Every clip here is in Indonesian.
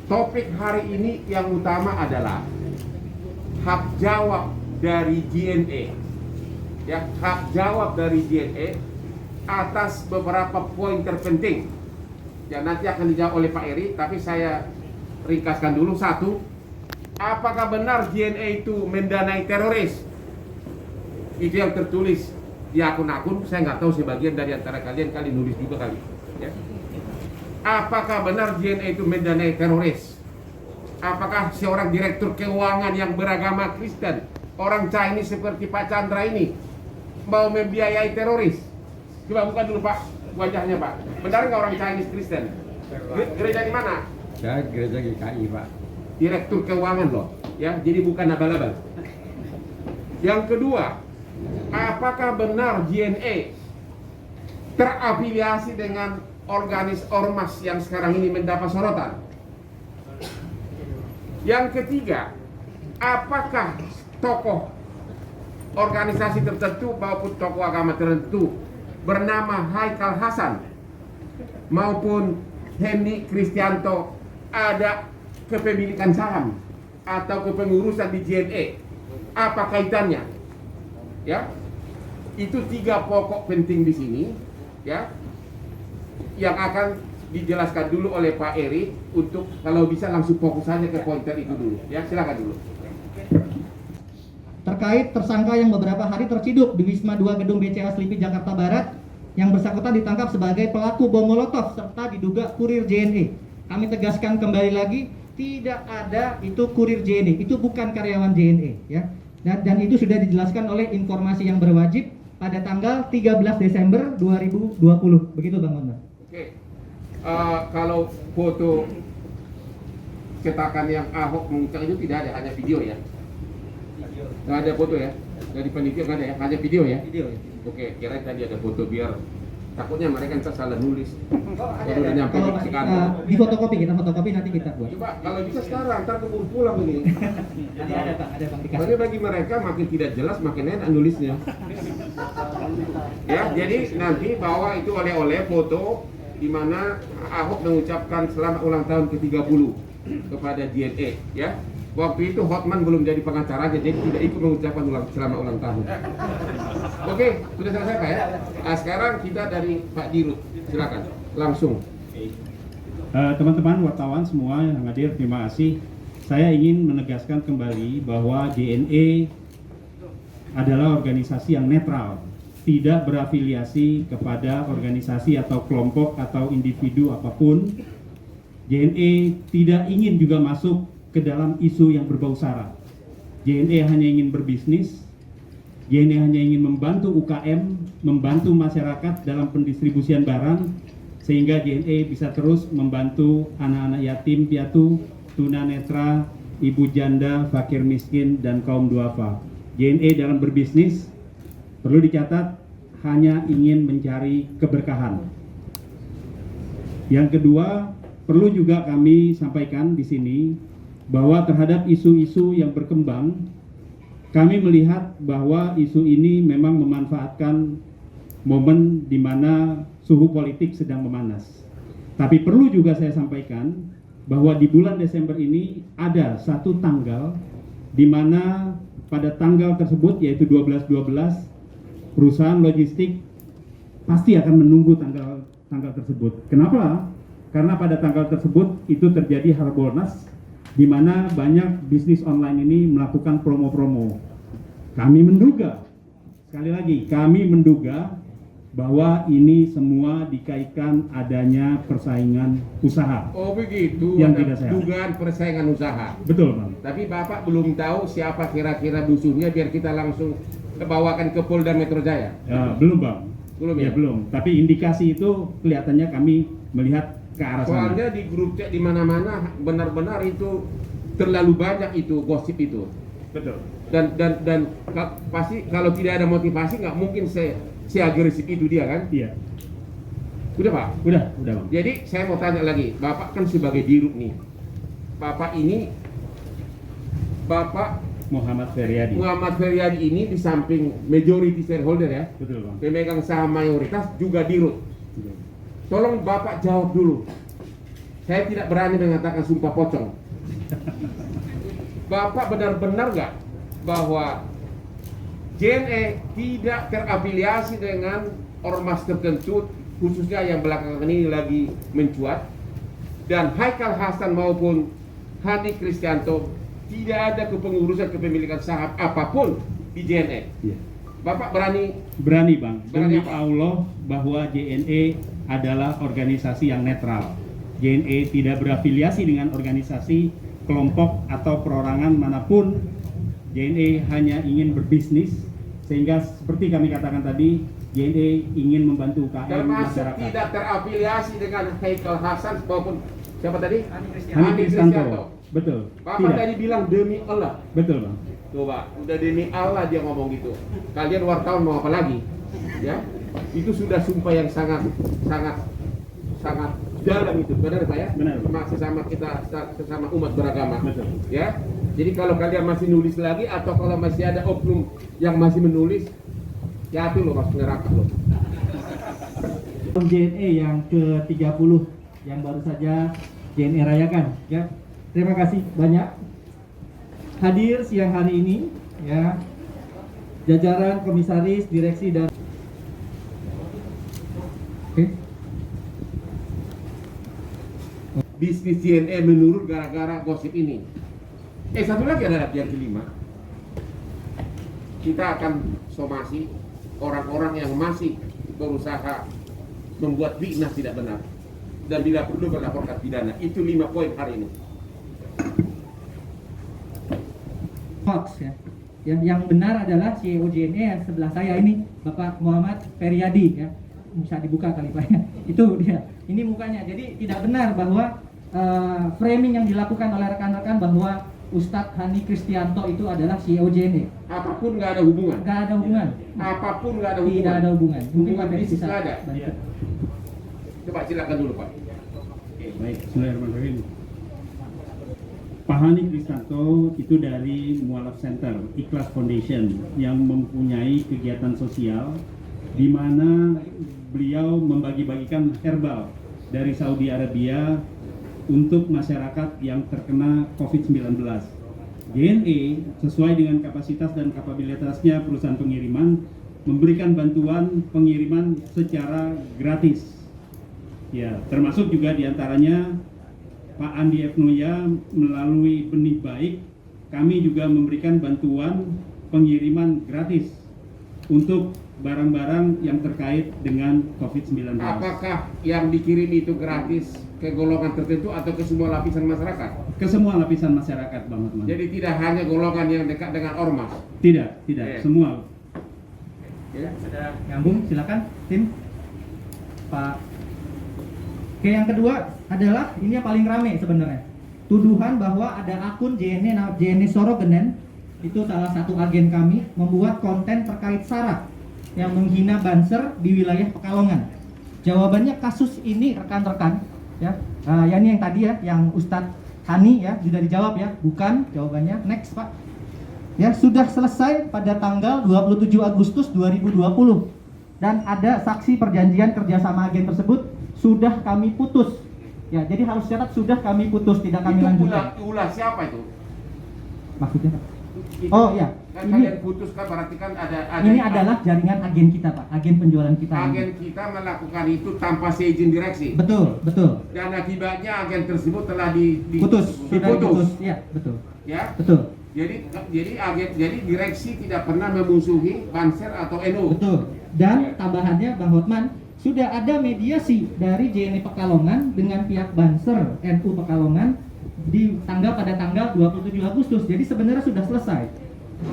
topik hari ini yang utama adalah hak jawab dari JNE. Ya, hak jawab dari JNE atas beberapa poin terpenting yang nanti akan dijawab oleh Pak Eri, tapi saya ringkaskan dulu. Satu, apakah benar JNE itu mendanai teroris? Itu yang tertulis di akun-akun. Saya nggak tahu, sebagian dari antara kalian kali nulis juga kali. Ya. Apakah benar JNE itu mendanai teroris? Apakah seorang direktur keuangan yang beragama Kristen, orang Chinese seperti Pak Chandra ini, mau membiayai teroris? Coba buka dulu Pak wajahnya Pak. Benar nggak orang Chinese Kristen? Gereja di mana? Saya gereja GKI Pak. Direktur keuangan loh, ya. Jadi bukan abal-abal. Yang kedua, apakah benar JNE terafiliasi dengan ormas yang sekarang ini mendapat sorotan? Yang ketiga, apakah tokoh organisasi tertentu maupun tokoh agama tertentu bernama Haikal Hasan maupun Hendy Kristianto ada kepemilikan saham atau kepengurusan di JNE? Apa kaitannya? Ya, itu 3 pokok penting di sini, ya, yang akan dijelaskan dulu oleh Pak Eri. Untuk kalau bisa langsung fokus saja ke pointer itu dulu, ya. Silakan dulu. Terkait tersangka yang beberapa hari terciduk di Wisma 2 Gedung BCA Selipi Jakarta Barat, yang bersangkutan ditangkap sebagai pelaku bom molotov serta diduga kurir JNE. Kami tegaskan kembali lagi, tidak ada itu kurir JNE, itu bukan karyawan JNE, ya. Dan itu sudah dijelaskan oleh informasi yang berwajib pada tanggal 13 Desember 2020. Begitu Bang Maman. Oke. Kalau foto cetakan yang Ahok mengucap itu tidak ada, hanya video ya. Nggak ada foto ya? Dari panitia nggak ada ya? Hanya video ya? Video ya. Oke, kira tadi ada foto biar takutnya mereka ntar salah nulis. Baru udah nyampe Kalau di kantor. di fotokopi, kita fotokopi nanti kita buat. Coba kalau bisa sekarang, ntar keburu pulang ini. Nanti ada Bang dikasih. Soalnya bagi mereka makin tidak jelas makin enak nulisnya. Ya, jadi nanti bawa itu oleh-oleh foto di mana Ahok mengucapkan selamat ulang tahun ke-30 kepada JNE, ya. Waktu itu Hotman belum jadi pengacaranya, jadi tidak ikut mengucapkan selamat ulang tahun. Oke, sudah selesai Pak ya? Nah, sekarang kita dari Pak Dirut, silakan langsung. Teman-teman wartawan semua yang hadir, terima kasih. Saya ingin menegaskan kembali bahwa JNE adalah organisasi yang netral, tidak berafiliasi kepada organisasi atau kelompok atau individu apapun. JNE tidak ingin juga masuk ke dalam isu yang berbau sara. JNE hanya ingin berbisnis, JNE hanya ingin membantu UKM, membantu masyarakat dalam pendistribusian barang, sehingga JNE bisa terus membantu anak-anak yatim piatu, tunanetra, ibu janda, fakir miskin, dan kaum duafa. JNE dalam berbisnis, perlu dicatat, hanya ingin mencari keberkahan. Yang kedua, perlu juga kami sampaikan di sini, bahwa terhadap isu-isu yang berkembang, kami melihat bahwa isu ini memang memanfaatkan momen di mana suhu politik sedang memanas. Tapi perlu juga saya sampaikan bahwa di bulan Desember ini ada satu tanggal di mana pada tanggal tersebut, yaitu 12/12, perusahaan logistik pasti akan menunggu tanggal tersebut. Kenapa? Karena pada tanggal tersebut itu terjadi Harbolnas, di mana banyak bisnis online ini melakukan promo-promo. Kami menduga, sekali lagi, kami menduga bahwa ini semua dikaitkan adanya persaingan usaha. Oh begitu, Yang tidak sehat. dugaan persaingan usaha. Betul Bang. Tapi Bapak belum tahu siapa kira-kira musuhnya, biar kita langsung bawakan ke Polda Metro Jaya. Ya, belum Bang. Belum ya? Belum. Tapi indikasi itu kelihatannya kami melihat ke arah sana. Soalnya di grup chat di mana-mana benar-benar itu terlalu banyak itu gosip itu. Betul. Dan pasti kalau tidak ada motivasi nggak mungkin seagresif itu dia kan? Iya. Udah Pak? Udah Bang. Jadi saya mau tanya lagi, Bapak kan sebagai dirut nih. Bapak Muhammad Feryadi ini di samping majority shareholder ya, Betul Bang. pemegang saham mayoritas juga dirut. Betul. Tolong Bapak jawab dulu. Saya tidak berani mengatakan sumpah pocong. Bapak benar-benar nggak bahwa JNE tidak terafiliasi dengan ormas tertentu, khususnya yang belakangan ini lagi mencuat, dan Haikal Hasan maupun Hani Kristianto tidak ada kepengurusan kepemilikan saham apapun di JNE. Iya. Bapak berani? Berani Bang, Berani demi apa? Allah bahwa JNE adalah organisasi yang netral. JNE tidak berafiliasi dengan organisasi, kelompok atau perorangan manapun. JNE hanya ingin berbisnis, sehingga seperti kami katakan tadi, JNE ingin membantu UKM Termasuk masyarakat. tidak terafiliasi dengan Haikal Hasan maupun siapa tadi? Hani Kristianto. Betul. Bapak Tidak. tadi bilang demi Allah. Betul Bang. Coba, udah demi Allah dia ngomong gitu. Kalian wartawan mau apa lagi? Ya, itu sudah sumpah yang sangat dalam itu, benar Pak ya? Benar. Sesama kita, sesama umat beragama. Betul. Ya, jadi kalau kalian masih nulis lagi atau kalau masih ada oknum yang masih menulis, ya itu loh masuk neraka loh. JNE yang ke-30 yang baru saja JNE rayakan ya. Terima kasih banyak hadir siang hari ini ya, jajaran komisaris, direksi dan Bisnis JNE menurun gara-gara gosip ini. Satu lagi ada yang kelima. Kita akan somasi orang-orang yang masih berusaha membuat fitnah tidak benar dan bila perlu berlaporkan pidana. Itu 5 poin hari ini. hoax ya. Yang benar adalah CEO JNE yang sebelah saya ini, Bapak Muhammad Feryadi ya. Bisa dibuka kali Pak ya. Itu dia. Ini mukanya. Jadi tidak benar bahwa framing yang dilakukan oleh rekan-rekan bahwa Ustadz Hani Kristianto itu adalah CEO JNE. Apapun nggak ada hubungan. Nggak ada hubungan. Apapun nggak ada hubungan. Tidak ada hubungan. Mungkin Hubungan Pak Ferry bisnis bisa nggak ada. bantu. Coba silakan dulu Pak. Baik, bismillahirrahmanirrahim. Pak Hani Kristianto itu dari Mualaf Center, Ikhlas Foundation yang mempunyai kegiatan sosial di mana beliau membagi-bagikan herbal dari Saudi Arabia untuk masyarakat yang terkena COVID-19. JNE sesuai dengan kapasitas dan kapabilitasnya perusahaan pengiriman memberikan bantuan pengiriman secara gratis. Ya, termasuk juga diantaranya Pak Andi Efnoya melalui Benih Baik, kami juga memberikan bantuan pengiriman gratis untuk barang-barang yang terkait dengan COVID-19. Apakah yang dikirim itu gratis ke golongan tertentu atau ke semua lapisan masyarakat? Ke semua lapisan masyarakat, Bang Hotman. Jadi tidak hanya golongan yang dekat dengan ormas. Tidak, Iya. semua. Ya. Sudah nyambung, silakan tim Pak. Oke, yang kedua adalah ini yang paling rame sebenarnya. Tuduhan bahwa ada akun JNE Sorogenen, itu salah satu agen kami, membuat konten terkait SARA yang menghina Banser di wilayah Pekalongan. Jawabannya kasus ini rekan-rekan ya. Ya ini yang tadi ya, yang Ustadz Hani ya sudah dijawab ya. Bukan jawabannya. Next Pak. Ya, sudah selesai pada tanggal 27 Agustus 2020 dan ada saksi perjanjian kerjasama agen tersebut sudah kami putus ya, jadi harus catat sudah kami putus, tidak kami Itu lanjutkan. ulah siapa itu? Maksudnya Pak? Itu Oh ya, kan ini kalian putus kan berarti kan ada ini adalah jaringan agen kita Pak, agen penjualan kita. agen kita melakukan itu tanpa seizin direksi. Betul, betul. Dan akibatnya agen tersebut telah Putus, sudah diputus. diputus. Ya, betul. Ya. Betul. Jadi direksi tidak pernah memusuhi Banser atau NU. Betul. Dan tambahannya Bang Hotman, sudah ada mediasi dari JNE Pekalongan dengan pihak Banser NU Pekalongan pada tanggal 27 Agustus. Jadi sebenarnya sudah selesai.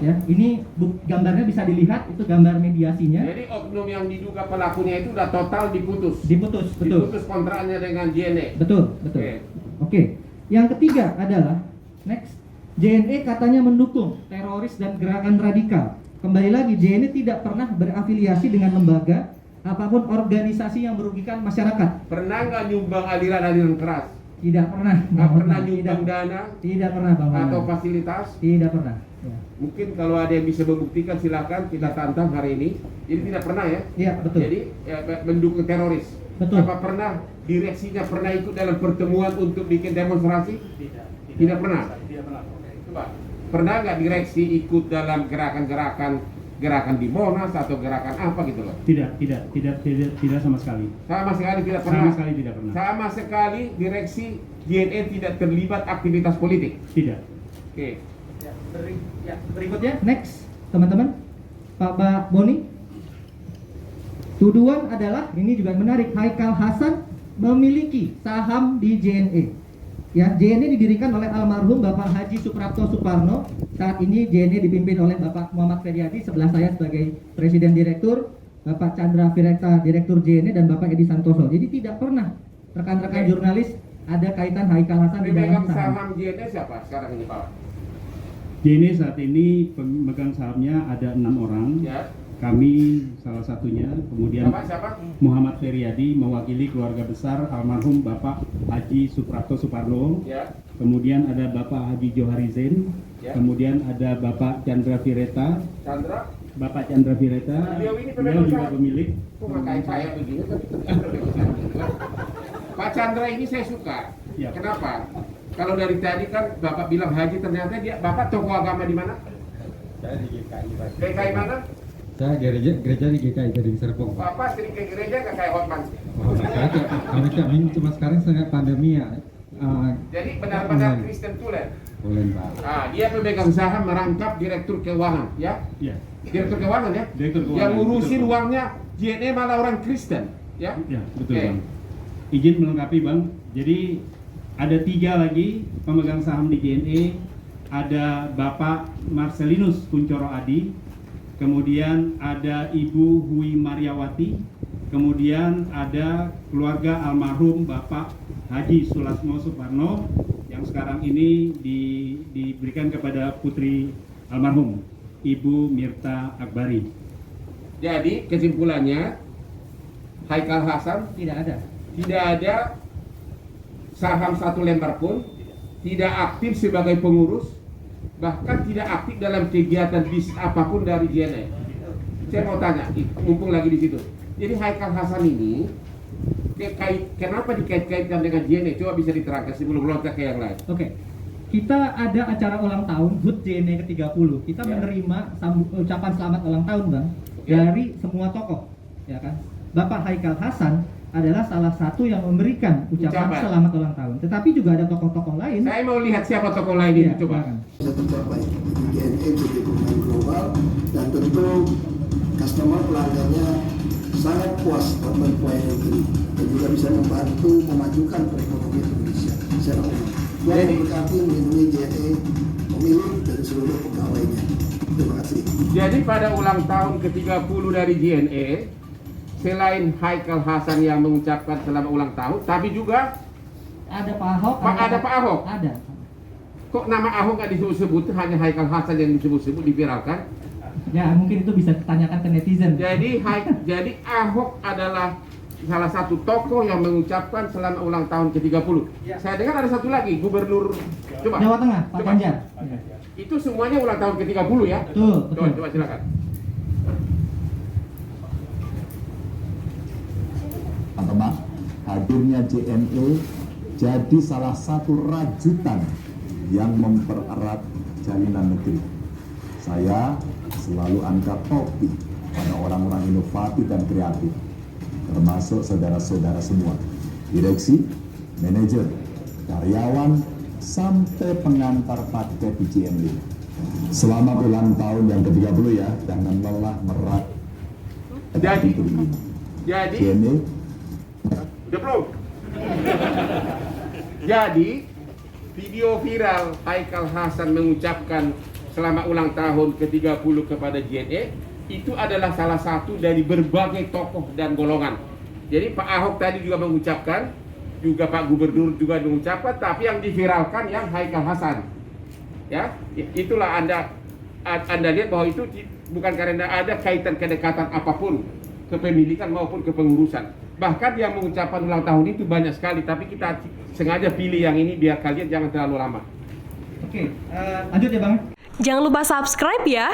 Ya, ini gambarnya bisa dilihat, itu gambar mediasinya. Jadi oknum yang diduga pelakunya itu sudah total diputus. Diputus, betul. Diputus kontraknya dengan JNE. Betul, betul. Oke. Oke. Yang ketiga adalah next, JNE katanya mendukung teroris dan gerakan radikal. Kembali lagi, JNE tidak pernah berafiliasi dengan lembaga apapun organisasi yang merugikan masyarakat. Pernah nggak nyumbang aliran-aliran keras? Tidak pernah. Nggak Bang pernah Hotman. nyumbang dana Tidak pernah Bang Hotman. atau fasilitas? Tidak pernah. Ya. Mungkin kalau ada yang bisa membuktikan silakan kita tantang hari ini. Jadi tidak pernah ya? Iya, betul. Jadi ya, mendukung teroris. Betul. Apa pernah direksinya pernah ikut dalam pertemuan untuk bikin demonstrasi? Tidak pernah. Coba, pernah nggak direksi ikut dalam gerakan di Monas atau gerakan apa gitu loh? Tidak sama sekali. Sama sekali tidak pernah. Sama sekali tidak pernah. Sama sekali direksi JNE tidak terlibat aktivitas politik. Tidak. Oke. Berikutnya, next, teman-teman. Pak Boni. Tuduhan adalah, ini juga menarik, Haikal Hasan memiliki saham di JNE. Ya, JNE didirikan oleh almarhum Bapak Haji Suprapto Suparno. Saat ini JNE dipimpin oleh Bapak Muhammad Feryadi, sebelah saya sebagai Presiden Direktur, Bapak Chandra Vireta, Direktur JNE, dan Bapak Edi Santoso. Jadi tidak pernah rekan-rekan jurnalis ada kaitan Haikal Hasan di dalam Pemegang saham. saham JNE siapa sekarang ini Pak? JNE saat ini pemegang sahamnya ada 6 orang. Ya. Kami salah satunya, kemudian Bapak siapa? Muhammad Feryadi mewakili keluarga besar almarhum Bapak Haji Suprapto Suparno. Ya. Kemudian ada Bapak Haji Johari Zain. Ya. Kemudian ada Bapak Chandra Vireta. Chandra? Bapak Chandra Vireta, Beliau ini beliau juga saham. pemilik. Kok nggak kayak saya begini? Pak Chandra ini saya suka. Ya. Kenapa? Kalau dari tadi kan Bapak bilang haji, ternyata Bapak tokoh agama di mana? Saya di GKI Pak. GKI mana? Saya gereja di GKI dari Serpong Pak. Bapak sering ke gereja nggak kayak Hotman? Oh, kami cuma sekarang sangat pandemi ya. Jadi benar-benar Online. Kristen tulen. Boleh Pak. Ah, dia pemegang saham merangkap direktur keuangan, ya? Ya, Direktur keuangan ya? Direktur keuangan, Yang ngurusin betul, Pak. uangnya JNE malah orang Kristen, ya? ya betul Oke. Bang. Izin melengkapi Bang. Jadi ada 3 lagi pemegang saham di JNE. Ada Bapak Marcelinus Kuncoro Adi, kemudian ada Ibu Hui Mariawati, kemudian ada keluarga almarhum Bapak Haji Sulasmo Suparno yang sekarang ini diberikan kepada putri almarhum Ibu Mirta Akbari. Jadi kesimpulannya Haikal Hasan Tidak ada. tidak ada saham 1 lembar pun, tidak aktif sebagai pengurus, bahkan tidak aktif dalam kegiatan bisnis apapun dari JNE. Saya mau tanya, mumpung lagi di situ. Jadi Haikal Hasan ini kenapa dikait-kaitkan dengan JNE? Coba bisa diterangkan sebelum loncat ke yang lain. Oke. Kita ada acara ulang tahun HUT JNE ke-30. Kita Ya. menerima ucapan selamat ulang tahun, Bang, Ya. dari semua tokoh, ya kan? Bapak Haikal Hasan adalah salah satu yang memberikan ucapan Ucapan. selamat ulang tahun. Tetapi juga ada tokoh-tokoh lain. Saya mau lihat siapa tokoh lain ini, Ya, coba. silakan. bisa tercapai di JNE menjadi pemain global, dan tentu customer pelanggannya sangat puas dengan pelayanan ini dan juga bisa membantu memajukan perekonomian Indonesia secara umum. Tuhan Jadi- memberkati melindungi JNE, pemilik dan seluruh pegawainya. Terima kasih. Jadi pada ulang tahun ke-30 dari JNE, selain Haikal Hasan yang mengucapkan selamat ulang tahun, tapi juga Ada Pak Ahok. ada Pak Ahok. Ada. Kok nama Ahok nggak disebut-sebut, hanya Haikal Hasan yang disebut-sebut, diviralkan. Ya, mungkin itu bisa ditanyakan ke netizen. Jadi Ahok adalah salah satu tokoh yang mengucapkan selamat ulang tahun ke-30. Saya dengar ada satu lagi, Gubernur Jawa Tengah, Pak Coba. Ganjar. Ya. Itu semuanya ulang tahun ke-30 ya? Betul, betul. Coba silakan. Teman-teman, hadirnya JNE jadi salah satu rajutan yang mempererat jalinan negeri. Saya selalu angkat topi pada orang-orang inovatif dan kreatif, termasuk saudara-saudara semua, direksi, manajer, karyawan, sampai pengantar paket di JNE. Selamat ulang tahun yang ke-30 ya, jangan lelah merat. Jadi- Untuk ini. Jadi, JNE udah belum? Jadi, video viral Haikal Hasan mengucapkan selamat ulang tahun ke-30 kepada JNE itu adalah salah satu dari berbagai tokoh dan golongan. Jadi Pak Ahok tadi juga mengucapkan, juga Pak Gubernur juga mengucapkan, tapi yang diviralkan yang Haikal Hasan. Ya, itulah Anda lihat bahwa itu bukan karena ada kaitan kedekatan apapun, kepemilikan maupun kepengurusan. Bahkan yang mengucapkan ulang tahun itu banyak sekali, tapi kita sengaja pilih yang ini biar kalian jangan terlalu lama. Oke, lanjut ya Bang. Jangan lupa subscribe ya.